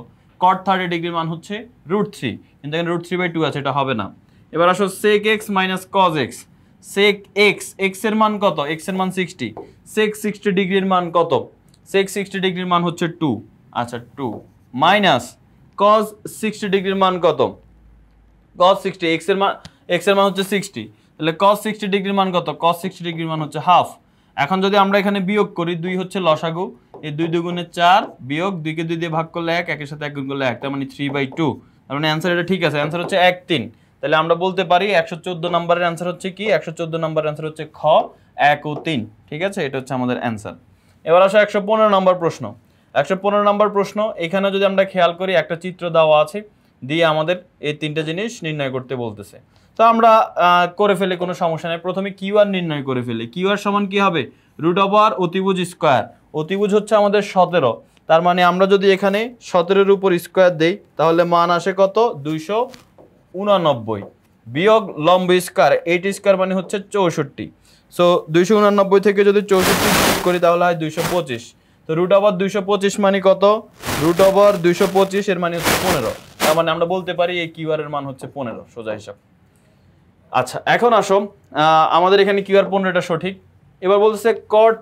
cot 30 ডিগ্রির মান হচ্ছে √3, কিন্তু এখানে √3/2 আছে, এটা হবে না। এবার আসো sec x minus cos x, sec x, x এর মান কত? x এর মান 60, sec 60 ডিগ্রির মান কত? sec 60 ডিগ্রির মান হচ্ছে 2, আচ্ছা 2 মাইনাস cos 60 ডিগ্রির মান কত? cos 60, x এর মান হচ্ছে 60, তাহলে cos 60 ডিগ্রির মান কত? cos 60 ডিগ্রির মান হচ্ছে হাফ। এখন যদি আমরা এখানে বিয়োগ করি, 2 হচ্ছে লসাগু, এই 2 দুগুণে 4 বিয়োগ 2 কে 2 দিয়ে ভাগ করলে 1, 1 এর সাথে 1 গুণ করলে 1, তার মানে 3/2, তার মানে অ্যানসার এটা ঠিক আছে, অ্যানসার হচ্ছে 1 3। তাহলে আমরা বলতে পারি 114 নম্বরের অ্যানসার হচ্ছে কি? 114 নম্বরের অ্যানসার হচ্ছে খ 1 ও 3, ঠিক আছে, এটা হচ্ছে আমাদের অ্যানসার। এবার আসো 115 নম্বর প্রশ্ন। 115 নম্বর প্রশ্ন, এখানে যদি আমরা খেয়াল করি একটা চিত্র দেওয়া আছে, দিয়ে আমাদের এই তিনটা জিনিস নির্ণয় করতে বলতেছে। তো আমরা করে ফেলে, কোনো সমস্যা নেই। প্রথমে কিউআর নির্ণয় করে ফেলে। কিউআর সমান কি হবে? √ অতিভুজ স্কয়ার, অতিভুজ হচ্ছে আমাদের 17, তার মানে আমরা যদি এখানে 17 এর উপর স্কয়ার দেই তাহলে মান আসে কত? 289 বিয়োগ লম্ব স্কয়ার 8 স্কয়ার মানে হচ্ছে 64। সো 289 থেকে যদি 64 বিয়োগ করি তাহলে হয় 225। তো √ 225 মানে কত? √ 225 এর মানে হচ্ছে 15, তার মানে আমরা বলতে পারি এই কিউআর এর মান হচ্ছে 15, সোজা হিসাব। আচ্ছা এখন আসো আমাদের এখানে কিউআর 15টা সঠিক। এবার বলতেছে cot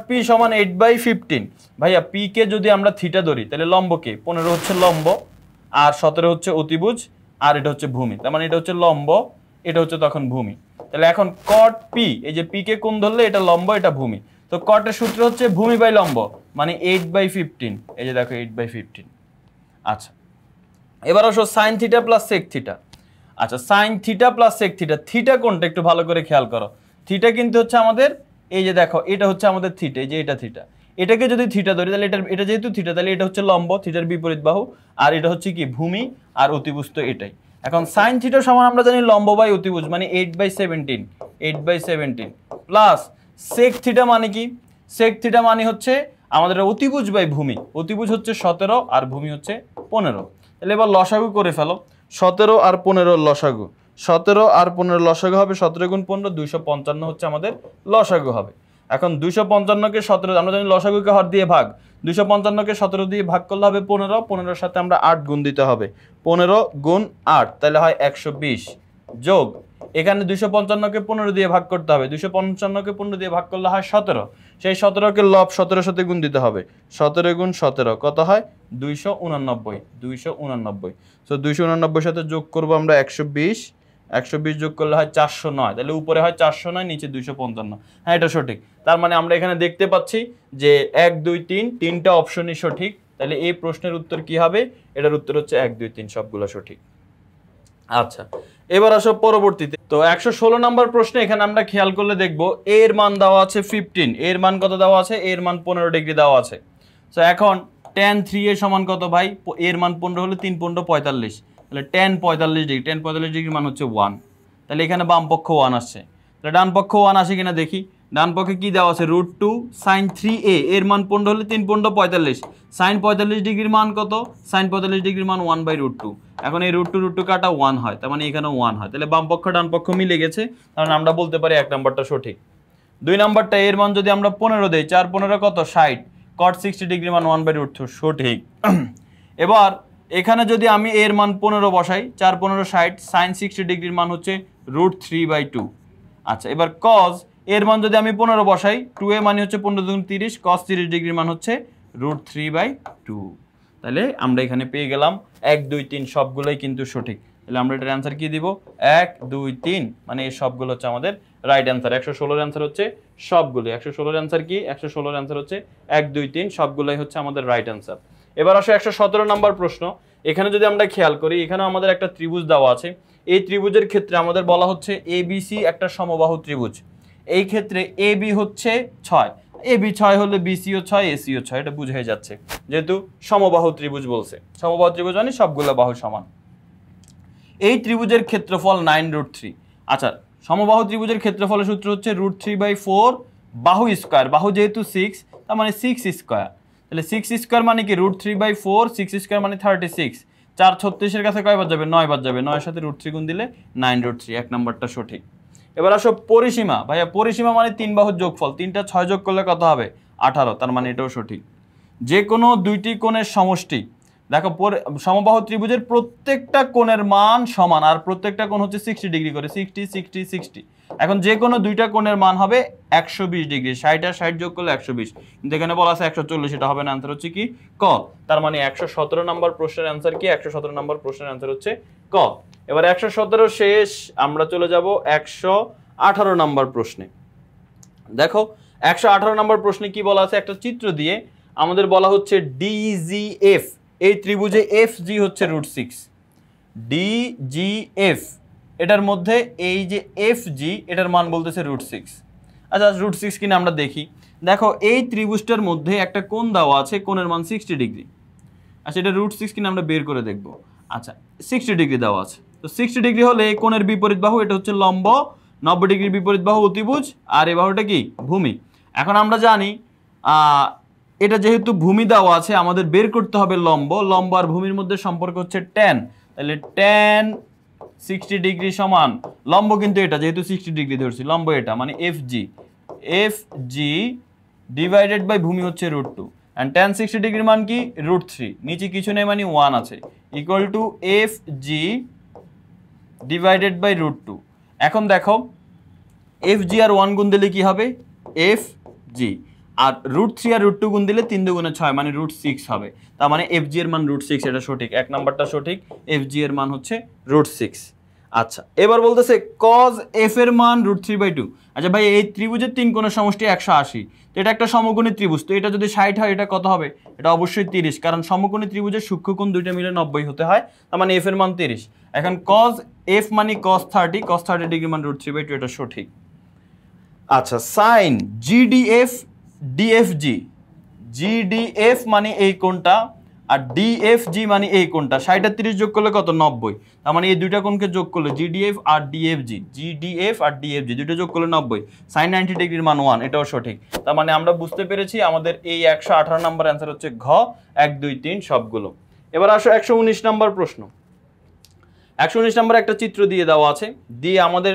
p সমান 8/15। ভাইয়া p কে যদি আমরা থিটা ধরি তাহলে লম্ব কে? 15 হচ্ছে লম্ব, আর 17 হচ্ছে অতিভুজ, আর এটা হচ্ছে ভূমি, তার মানে এটা হচ্ছে লম্ব, এটা হচ্ছে তখন ভূমি। তাহলে এখন cot p, এই যে p কে কোণ ধরলে এটা লম্ব, এটা ভূমি, তো cot এর সূত্র হচ্ছে ভূমি বাই লম্ব, মানে 8/15, এই যে দেখো 8/15। আচ্ছা এবার আসো sin theta plus sec theta. আচ্ছা sin theta plus sec theta, theta কোনটা একটু ভালো করে খেয়াল করো। থিটা কিন্তু হচ্ছে আমাদের, এই যে দেখো এটা হচ্ছে আমাদের থিটা, এই যে এটা থিটা, এটাকে যদি থিটা ধরি তাহলে এটা যেহেতু থিটা তাহলে এটা হচ্ছে লম্ব, থিটার বিপরীত বাহু, আর এটা হচ্ছে কি? ভূমি, আর অতিভুজ তো এটাই। এখন sin থিটা সমান আমরা জানি লম্ব বাই অতিভুজ মানে 8/17 প্লাস sec থিটা মানে কি? sec থিটা মানে হচ্ছে আমাদের অতিভুজ বাই ভূমি, অতিভুজ হচ্ছে 17 আর ভূমি হচ্ছে 15। তাহলে এবার লসাগু করে ফেলো, 17 আর 15 লসাগু, 17 আর 15 লসাগু হবে 17 গুণ 15, 255 হচ্ছে আমাদের লসাগু হবে। এখন 255কে 17, আমরা জানি লসাগুকে হর দিয়ে ভাগ, 255কে 17 দিয়ে ভাগ করলে হবে 15, 15-এর সাথে আমরা 8 গুণ দিতে হবে, 15 গুণ 8 তাহলে হয় 120, যোগ এখানে 255কে 15 দিয়ে ভাগ করতে হবে, 255কে 15 দিয়ে ভাগ করলে হয় 17, সেই 17কে লব 17-এর সাথে গুণ দিতে হবে, 17 গুণ 17 কত হয়? 289। সো 289 সাথে যোগ করবো আমরা 120, 120 যোগ করলে হয় 409, তাহলে উপরে হয় 409, নিচে 255। হ্যাঁ এটা সঠিক। তার মানে আমরা এখানে দেখতে পাচ্ছি যে 1 2 3 তিনটা অপশনই সঠিক, তাহলে এই প্রশ্নের উত্তর কি হবে? এটার উত্তর হচ্ছে 1 2 3 সবগুলো সঠিক। আচ্ছা এবার আসো পরবর্তীতে। তো 116 নম্বর প্রশ্নে এখানে আমরা খেয়াল করলে দেখবো এর মান দেওয়া আছে 15, এর মান কত দেওয়া আছে? এর মান 15 ডিগ্রি দেওয়া আছে। তো এখন tan 3a সমান কত ভাই? এর মান 15 হলে 3 15 45, তাহলে tan 45 ডিগ্রি, tan 45 ডিগ্রির মান হচ্ছে 1, তাহলে এখানে বাম পক্ষ 1 আসছে, তাহলে ডান পক্ষ 1 আসে কিনা দেখি। ডান পক্ষে কি দেওয়া আছে? √2 sin 3a, এর মান 15 হলে 3 15 45, sin 45 ডিগ্রির মান কত? sin 45 ডিগ্রির মান 1/√2। এখন এই √2 কাটা 1 হয়, তার মানে এখানেও 1 হয়, তাহলে বাম পক্ষ ডান পক্ষ মিলে গেছে, কারণ আমরা বলতে পারি 1 নাম্বারটা সঠিক। 2 নাম্বারটা এর মান যদি আমরা 15 দেই, 4 15 কত? 60, cot 60 ডিগ্রির মান 1/√2 সঠিক। এবার এখানে যদি আমি এর মান 15 বসাই, 4 15 60, sin 60 ডিগ্রির মান হচ্ছে √3/2। আচ্ছা এবার cos এর মান যদি আমি 15 বসাই, 2a মানে হচ্ছে 15 দুগুণ 30, cos 30 ডিগ্রির মান হচ্ছে √3/2। তাহলে আমরা এখানে পেয়ে গেলাম 1 2 3 সবগুলোই কিন্তু সঠিক। তাহলে আমরা এটার অ্যান্সার কি দিব? 1 2 3, মানে এই সবগুলো হচ্ছে আমাদের রাইট অ্যান্সার। 116 এর অ্যান্সার হচ্ছে সবগুলো। 116 এর অ্যান্সার কি? 116 এর অ্যান্সার হচ্ছে 1 2 3 সবগুলোই হচ্ছে আমাদের রাইট অ্যান্সার। এবার আসো 117 নম্বর প্রশ্ন। এখানে যদি আমরা খেয়াল করি, এখানে আমাদের একটা ত্রিভুজ দেওয়া আছে, এই ত্রিভুজের ক্ষেত্রে আমাদের বলা হচ্ছে ABC একটা সমবাহু ত্রিভুজ। এই ক্ষেত্রে AB হচ্ছে 6, AB 6 হলে BCও 6 ACও 6, এটা বুঝে যাচ্ছে যেহেতু সমবাহু ত্রিভুজ বলছে। সমবাহু ত্রিভুজ মানে সবগুলো বাহু সমান। এই ত্রিভুজের ক্ষেত্রফল 9√3। আচ্ছা সমবাহু ত্রিভুজের ক্ষেত্রফলের সূত্র হচ্ছে √3/4 বাহু স্কয়ার, বাহু যেহেতু 6 তার মানে 6 স্কোয়ার। তাহলে 6 স্কোয়ার মানে কি √3/4, 6 স্কোয়ার মানে 36। 4 36-এর কাছে কয়বার যাবে? 9 বার যাবে। 9 এর সাথে √3 গুণ দিলে 9√3, এক নাম্বারটা সঠিক। এবার আসো পরিসীমা। ভাইয়া পরিসীমা মানে 3 বাহুর যোগফল, 3টা 6 যোগ করলে কত হবে? 18, তার মানে এটাও সঠিক। যে কোনো দুইটি কোণের সমষ্টি, দেখো সমবাহু ত্রিভুজের প্রত্যেকটা কোণের মান সমান, আর প্রত্যেকটা কোণ হচ্ছে 60 ডিগ্রি করে, 60 60 60। এখন যে কোনো দুইটা কোণের মান হবে 120 ডিগ্রি, 60 আর 60 যোগ করলে 120, কিন্তু এখানে বলা আছে 140, এটা হবে না, আনসার হচ্ছে কি ক। তার মানে 117 নম্বর প্রশ্নের অ্যান্সার কি? 117 নম্বর প্রশ্নের অ্যান্সার হচ্ছে ক। এবার 117 শেষ, আমরা চলে যাব 118 নম্বর প্রশ্নে। দেখো 118 নম্বর প্রশ্নে কি বলা আছে, একটা চিত্র দিয়ে আমাদের বলা হচ্ছে DGF, এই ত্রিভুজে FG হচ্ছে √6, DGF এটার মধ্যে এই যে FG এটার মান বলতেছে √6। আচ্ছা √6 কিনা আমরা দেখি। দেখো এই ত্রিভুজটার মধ্যে একটা কোণ দেওয়া আছে, কোণের মান 60 ডিগ্রি। আচ্ছা এটা √6 কিনা আমরা বের করে দেখব। আচ্ছা 60 ডিগ্রি দেওয়া আছে, তো 60 ডিগ্রি হলে এই কোণের বিপরীত বাহু এটা হচ্ছে লম্ব, 90 ডিগ্রির বিপরীত বাহু অতিভুজ, আর এই বাহুটা কি ভূমি। এখন আমরা জানি এটা যেহেতু ভূমি দেওয়া আছে, আমাদের বের করতে হবে লম্ব। লম্ব আর ভূমির মধ্যে সম্পর্ক হচ্ছে tan, তাহলে tan 60 ডিগ্রি সমান লম্ব, কিন্তু এটা যেহেতু 60 ডিগ্রি ধরছি, লম্ব এটা মানে FG ডিভাইডেড বাই ভূমি হচ্ছে √2, and tan 60 ডিগ্রির মান কি? √3, নিচে কিছু নেই মানে 1 আছে, equal to FG divided by √2। এখন দেখো FG আর 1 গুণ দিলে কি হবে? FG, আর √3 আর √2 গুণ দিলে 3 দুগুণে 6 মানে √6 হবে। তার মানে FG এর মান √6, এটা সঠিক, এক নাম্বারটা সঠিক, FG এর মান হচ্ছে √6। আচ্ছা এবার বলতেছে cos f এর মান √3/2। আচ্ছা ভাই এই ত্রিভুজের তিন কোণের সমষ্টি 180, তো এটা একটা সমকোণী ত্রিভুজ, তো এটা যদি 60 হয় এটা কত হবে? এটা অবশ্যই 30, কারণ সমকোণী ত্রিভুজের সূক্ষ্মকোণ দুইটা মিলে 90 হতে হয়, তার মানে f এর মান 30। এখন cos f মানে cos 30 ডিগ্রি মান √3/2, এটা সঠিক। আচ্ছা sin GDF DFG, GDF মানে এই কোণটা, আর DFG মানে এই কোণটা, 60 আর 30 যোগ করলে কত? 90। তার মানে এই দুইটা কোণকে যোগ করলে GDF আর DFG দুটো যোগ করলে 90, sin 90 ডিগ্রির মান 1, এটাও সঠিক। তার মানে আমরা বুঝতে পেরেছি আমাদের এই 118 নম্বর অ্যান্সার হচ্ছে ঘ, 1 2 3 সবগুলো। এবার আসো 119 নম্বর প্রশ্ন। 119 নম্বর একটা চিত্র দিয়ে দেওয়া আছে, দিয়ে আমাদের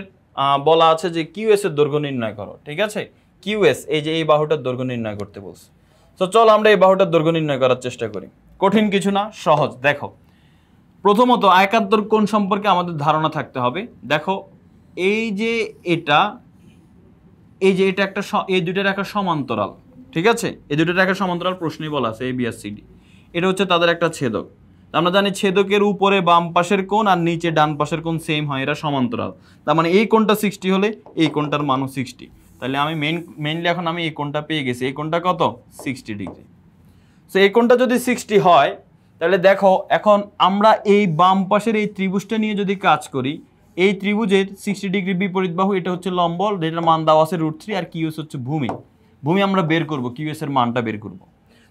বলা আছে যে QS এর দৈর্ঘ্য নির্ণয় করো, ঠিক আছে? QS এই যে এই বাহুটার দৈর্ঘ্য নির্ণয় করতে বলছে। তো চলো আমরা এই বাহুটার দৈর্ঘ্য নির্ণয় করার চেষ্টা করি। কঠিন কিছু না, সহজ। দেখো প্রথমত আয়তাকার কোণ সম্পর্কে আমাদের ধারণা থাকতে হবে। দেখো এই যে এটা একটা এই দুইটার একটা সমান্তরাল, ঠিক আছে? এই দুইটার একটা সমান্তরাল, প্রশ্নই বলা আছে AB আর CD, এটা হচ্ছে তাদের একটা ছেদক। আমরা জানি ছেদকের উপরে বাম পাশের কোণ আর নিচে ডান পাশের কোণ সেম হয়, এরা সমান্তরাল। তার মানে এই কোণটা 60 হলে এই কোণটার মানও 60। তাহলে আমি মেইনলি এখন আমি এই কোণটা পেয়ে গেছি, এই কোণটা কত? 60 ডিগ্রি। সো এই কোণটা যদি 60 হয়, তাহলে দেখো এখন আমরা এই বাম পাশের এই ত্রিভুজটা নিয়ে যদি কাজ করি, এই ত্রিভুজের 60 ডিগ্রি বিপরীত বাহু এটা হচ্ছে লম্ব, যেটার মান দেওয়া আছে √3, আর QS হচ্ছে ভূমি। ভূমি আমরা বের করব, QS এর মানটা বের করব।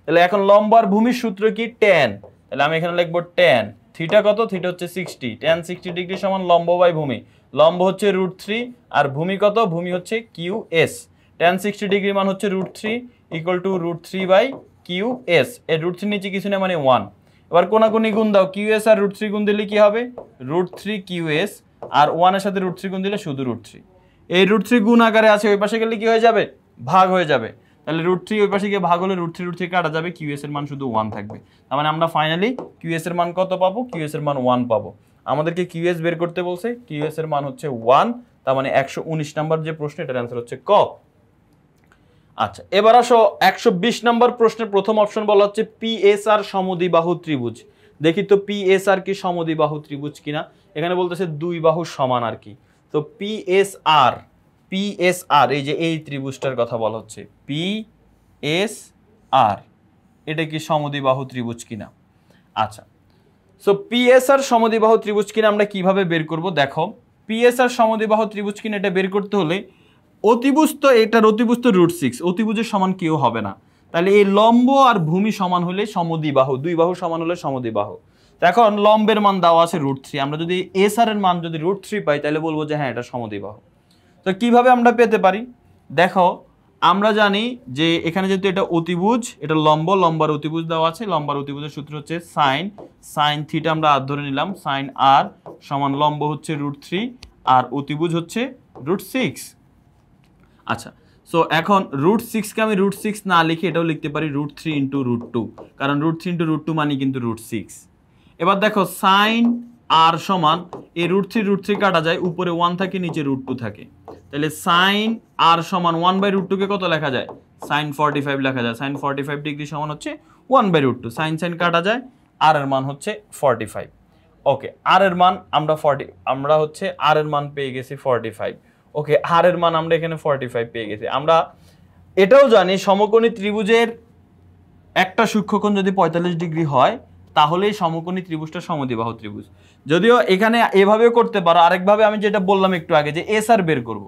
তাহলে এখন লম্ব আর ভূমির সূত্র কি? tan। তাহলে আমি এখানে লিখব tan, থিটা কত? থিটা হচ্ছে 60, tan 60 ডিগ্রি সমান লম্ব বাই ভূমি। লম্ব হচ্ছে √3 আর ভূমি কত? ভূমি হচ্ছে QS। tan 60 ডিগ্রি মান হচ্ছে √3 ইকুয়াল টু √3/QS, এই √3 নিচে কিছু না মানে 1। এবার কোনাকুনি গুণ দাও, QS আর √3 গুণ দিলে কি হবে? √3QS, আর 1 এর সাথে √3 গুণ দিলে শুধু √3। এই √3 গুণ আকারে আছে, ওই পাশে গেলে কি হয়ে যাবে? ভাগ হয়ে যাবে। তাহলে √3 ওই পাশে গিয়ে ভাগ হলে √3 কাটা যাবে, QS এর মান শুধু 1 থাকবে। তার মানে আমরা ফাইনালি QS এর মান কত পাবো? QS এর মান 1 পাবো। আমাদেরকে QS বের করতে বলছে, QS এর মান হচ্ছে 1, তার মানে 119 নম্বর যে প্রশ্ন, এটার অ্যান্সার হচ্ছে ক। আচ্ছা এবার আসো 120 নম্বর প্রশ্নের প্রথম অপশন বলা হচ্ছে PSR সমদ্বিবাহু ত্রিভুজ। দেখি তো PSR কি সমদ্বিবাহু ত্রিভুজ কিনা। এখানে বলতেছে দুই বাহু সমান আর কি। তো PSR এই যে এই ত্রিভুজটার কথা বলা হচ্ছে, PSR এটা কি সমদ্বিবাহু ত্রিভুজ কিনা। আচ্ছা সো PSR সমদ্বিবাহু ত্রিভুজ কিনা আমরা কিভাবে বের করব? দেখো PSR সমদ্বিবাহু ত্রিভুজ কিনা এটা বের করতে হলে অতিভুজ তো এটার অতিভুজ তো √6, অতিভুজের সমান কেউ হবে না। তাহলে এই লম্ব আর ভূমি সমান হলে সমদ্বিবাহু, দুই বাহু সমান হলে সমদ্বিবাহু। এখন লম্বের মান দেওয়া আছে √3, আমরা যদি SR এর মান যদি √3 পাই তাহলে বলবো যে হ্যাঁ এটা সমদ্বিবাহু। তো কিভাবে আমরা পেতে পারি? দেখো আমরা জানি যে এখানে যেহেতু এটা অতিভুজ, এটা লম্ব, লম্বার অতিভুজ দেওয়া আছে, লম্বার অতিভুজের সূত্র হচ্ছে সাইন থিটা আমরা আর ধরে নিলাম, সাইন আর সমান লম্ব হচ্ছে √3 আর অতিভুজ হচ্ছে √6। আচ্ছা, সো এখন √6 কে আমি √6 না লিখে এটাও লিখতে পারি √3 ইন্টু √2, কারণ √3 ইন্টু √2 মানে কিন্তু √6। এবার দেখো সাইন আর সমান এই √3 কাটা যায়, উপরে 1 থাকে নিচে √2 থাকে, তাহলে সাইন আর সমান 1/√2 কে কত লেখা যায়? সাইন 45 লেখা যায়। সাইন 45 ডিগ্রি সমান হচ্ছে 1/√2, সাইন সাইন কাটা যায়, আর এর মান হচ্ছে 45। ওকে, আর এর মান আমরা হচ্ছে আর এর মান পেয়ে গেছি 45। ওকে, আর এর মান আমরা এখানে 45 পেয়ে গেছি। আমরা এটাও জানি সমকোণী ত্রিভুজের একটা সূক্ষ্মকোণ যদি 45 ডিগ্রি হয় তাহলে সমকোণী ত্রিভুজটা সমদ্বিবাহু ত্রিভুজ। যদিও এখানে এভাবেও করতে পারো, আরেকভাবে আমি যেটা বললাম একটু আগে যে এস আর বের করব।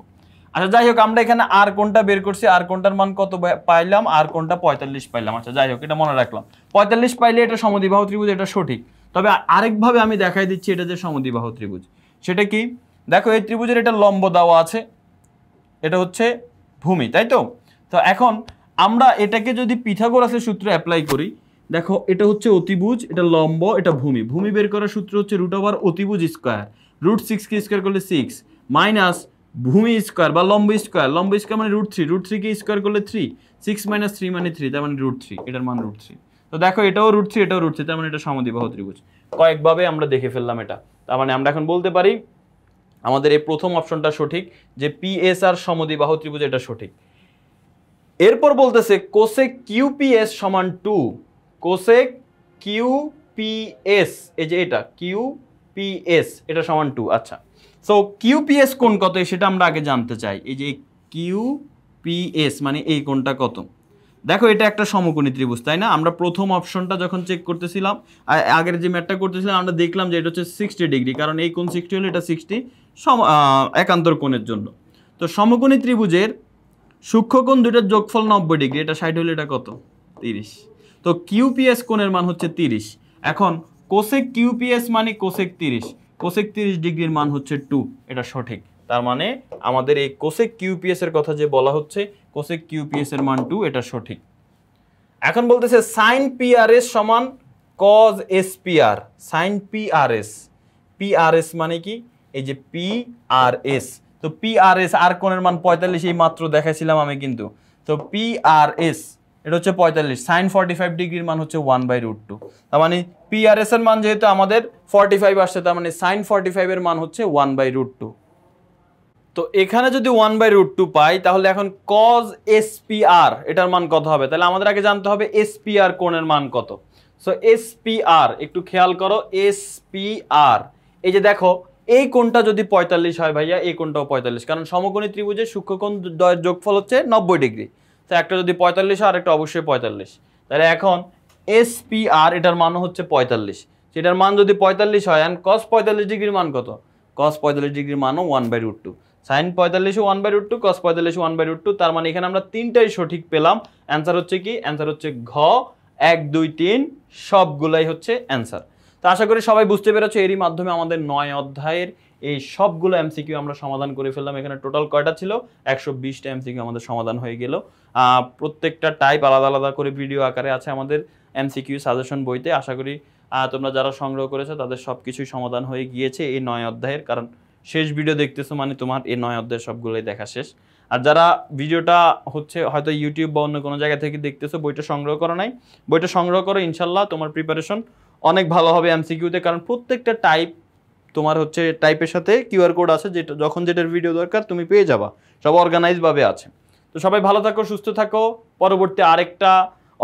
আচ্ছা যাই হোক, আমরা এখানে আর কোনটা বের করছি, আর কোনটার মান কত পাইলাম, আর কোনটা 45 পাইলাম। আচ্ছা যাই হোক, এটা মনে রাখলাম, 45 পাইলে এটা সমদ্বিবাহু ত্রিভুজ, এটা সঠিক। তবে আরেকভাবে আমি দেখাই দিচ্ছি এটা যে সমদ্বিবাহু ত্রিভুজ, সেটা কি? দেখো এই ত্রিভুজের এটা লম্ব দেওয়া আছে, এটা হচ্ছে ভূমি, তাই তো? তো এখন আমরা এটাকে যদি পিথাগোরাসের সূত্র অ্যাপ্লাই করি, দেখো এটা হচ্ছে অতিভুজ, এটা লম্ব, এটা ভূমি। ভূমি বের করার সূত্র হচ্ছে √অতিভুজ স্কয়ার, √6 কে স্কয়ার করলে 6 মাইনাস ভূমি স্কয়ার বা লম্ব স্কয়ার, লম্ব স্কয়ার মানে √3 কে স্কয়ার করলে 3, 6 - 3 মানে 3, তার মানে √3, এটার মান √3। তো দেখো এটাও √3 এটাও √3, তার মানে এটা সমদ্বিবাহু ত্রিভুজ। কয়েকভাবে আমরা দেখে ফেললাম এটা, তার মানে আমরা এখন বলতে পারি আমাদের এই প্রথম অপশনটা সঠিক, যে পিএসআর সমদ্বিবাহু ত্রিভুজ, এটা সঠিক। এরপর বলতেছে কোসেক কিউপিএস সমান 2, কোসেক কিউপিএস, এই যে এটা কিউপিএস এটা সমান 2। আচ্ছা, সো কিউপিএস কোণ কত সেটা আমরা আগে জানতে চাই। এই যে কিউপিএস মানে এই কোণটা কত? দেখো এটা একটা সমকোণী ত্রিভুজ, তাই না? আমরা প্রথম অপশনটা যখন চেক করতেছিলাম, আগের যে ম্যাথটা করতেছিলাম, আমরা দেখলাম যে এটা হচ্ছে 60 ডিগ্রি, কারণ এই কোণ 60 হলে এটা 60 একান্তর কোণের জন্য। তো সমকোণী ত্রিভুজের সূক্ষ্মকোণ দুইটার যোগফল 90 ডিগ্রি, এটা 60 হলে এটা কত? 30। তো কিউপিএস কোণের মান হচ্ছে 30। এখন কোসেক কিউপিএস মানে কোসেক 30, কোসেক 30 ডিগ্রির মান হচ্ছে 2, এটা সঠিক। তার মানে আমাদের এই কোসেক কিউপিএস এর কথা যে বলা হচ্ছে, কোসেক কিউপিএস এর মান 2, এটা সঠিক। এখন বলতেছে সাইন পিআরএস সমান cos SPR, sine PRS, PRS মানে কি? এই যে পিআরএস, তো পিআরএস আর কোণের মান 45, এই মাত্র দেখাইছিলাম আমি কিন্তু। তো পিআরএস এটা হচ্ছে 45, সাইন 45 ডিগ্রির মান হচ্ছে 1/√2, তার মানে পিআরএস এর মান যেহেতু আমাদের 45 আসছে, তার মানে সাইন 45 এর মান হচ্ছে 1/√2। তো এখানে যদি 1/√2 পাই, তাহলে এখন cos SPR এটার মান কত হবে? তাহলে আমাদের আগে জানতে হবে SPR কোণের মান কত। সো SPR একটু খেয়াল করো, SPR এই যে দেখো এই কোণটা যদি 45 হয় ভাইয়া, এই কোণটাও 45, কারণ সমকোণী ত্রিভুজের সূক্ষ্মকোণ দ্বয়ের যোগফল হচ্ছে 90 ডিগ্রি। তো একটা যদি 45 হয় আর একটা অবশ্যই 45, তাহলে এখন SPR এটার মানও হচ্ছে 45, সেটার মান যদি 45 হয়, and cos 45 ডিগ্রির মান কত? cos 45 ডিগ্রির মানও 1/√2, সাইন 45 1/√2, cos 45 1/√2, তার মানে এখানে আমরা তিনটাই সঠিক পেলাম। অ্যান্সার হচ্ছে কি? অ্যান্সার হচ্ছে ঘ, 1 2 3 সবগুলাই হচ্ছে অ্যান্সার। তো আশা করি সবাই বুঝতে পেরেছো। এরই মাধ্যমে আমাদের 9 অধ্যায়ের এই সবগুলো এমসিকিউ আমরা সমাধান করে ফেললাম। এখানে টোটাল কয়টা ছিল? 120টা এমসিকিউ আমাদের সমাধান হয়ে গেল। প্রত্যেকটা টাইপ আলাদা আলাদা করে ভিডিও আকারে আছে আমাদের এমসিকিউ সাজেশন বইতে। আশা করি তোমরা যারা সংগ্রহ করেছো তাদের সব কিছুই সমাধান হয়ে গিয়েছে এই 9 অধ্যায়ের, কারণ শেষ ভিডিও দেখতেছো মানে তোমার এই 9 অধ্যায়ের সবগুলোই দেখা শেষ। আর যারা ভিডিওটা হচ্ছে হয়তো ইউটিউব বা অন্য কোনো জায়গা থেকে দেখতেছো, বইটা সংগ্রহ করো নাই, বইটা সংগ্রহ করো, ইনশাল্লাহ তোমার প্রিপারেশন অনেক ভালো হবে এমসিকিউতে, কারণ প্রত্যেকটা টাইপ তোমার হচ্ছে টাইপের সাথে কিউআর কোড আছে, যেটা যখন যেটার ভিডিও দরকার তুমি পেয়ে যাবা, সব অর্গানাইজভাবে আছে। তো সবাই ভালো থাকো, সুস্থ থাকো, পরবর্তী আরেকটা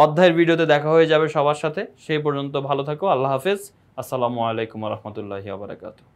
অধ্যায়ের ভিডিওতে দেখা হয়ে যাবে সবার সাথে। সেই পর্যন্ত ভালো থাকো, আল্লাহ হাফেজ, আসসালামু আলাইকুম ওয়া রাহমাতুল্লাহি ওয়া বারাকাতুহু।